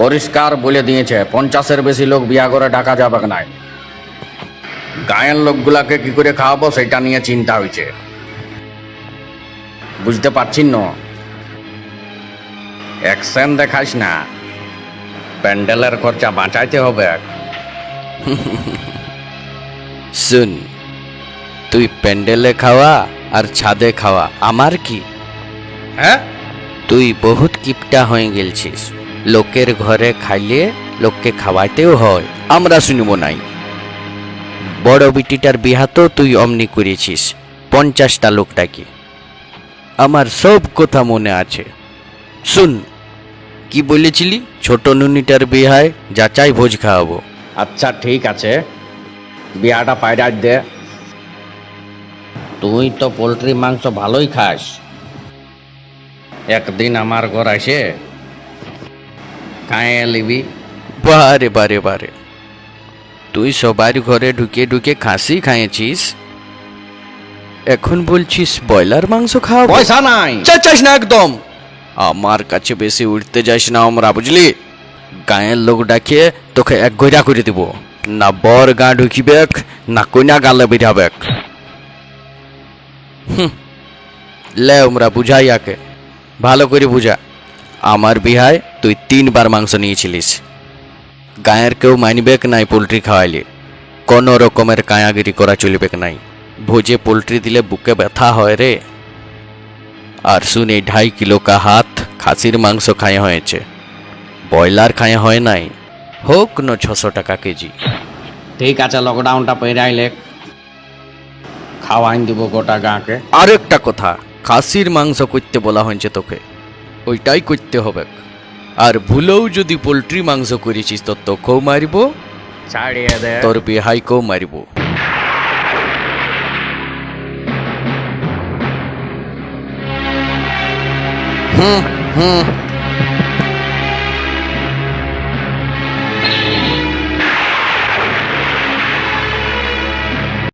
পরিষ্কার বলে দিয়েছে 50-এর বেশি লোক বিয়া করে ঢাকা যাবে নাই। গায়ের লোকগুলাকে কি করে খাওয়াবো সেটা নিয়ে চিন্তা হয়েছে। বুঝতে পারছিস না? অ্যাকশন দেখাইস না, প্যান্ডেলের খরচা বাঁচাইতে হবে। শুন, তুই প্যান্ডেলে খাওয়া আর ছাদে খাওয়া, আমার কি? হ্যাঁ, তুই বহুত কিপটা হয়ে গেলছিস। লোকের ঘরে খাইলে লোককে খাওয়াইতেও হয়, আমরা শুনব নাই। বড় বিটিটার বিহা তো তুই অমনি করেছিস 50টা লোকটাকে। আমার সব কথা মনে আছে। শুন, কি বলেছিলি? ছোট নুনিটার বিহায় যাচাই ভোজ খাওয়াবো। আচ্ছা ঠিক আছে, বিয়াটা পায়রাজ দে। তুই তো পোলট্রি মাংস ভালোই খাস, একদিন আমার ঘর আসে খাইয়ে লিবি। বারে বারে বারে, তুই সবার ঘরে ঢুকে ঢুকে খাসি খাইয়েছিস, এখন বলছিস ব্রয়লার মাংস খাওয়াবো? পয়সা নাই। চাচ্ছিস না একদম। আমার কাছে বেশি উঠতে যাস না আমরা, বুঝলি? গায়ের লোক ডাকিয়ে তোকে এক গইরা করে দিব, না বর গা ঢুকিবে না কইনা গালে বেরাবে। লে আমরা বুঝাই আকে, ভালো করে বুঝা। আমার বিহায় তুই 3বার মাংস নিয়েছিলিস। গায়ের কেউ মানবেক নাই পোলট্রি খাওয়াইলে, কোনো রকমের কায়াগিরি করা চলবেক নাই। ভোজে পোলট্রি দিলে বুকে ব্যথা হয় রে। আর শুন, এই 2.5 কিলো কা হাত খাসির মাংস খায়া হয়েছে, ব্রয়লার খায়া হয় নাই। হোক ন 600 টাকা কেজি। ঠিক আছে, লকডাউনটা পেরাইলে খাওয়াইন দিব গোটা গাঁকে। আর একটা কথা, খাসির মাংস করতে বলা হয়েছে তোকে, ওইটাই করতে হবে। আর ভুলেও যদি পোলট্রি মাংস করেছিস তো তোকেও মারিব, ছাড়িয়ে দে। তোর বিহাইকেও মারিব। হুম হুম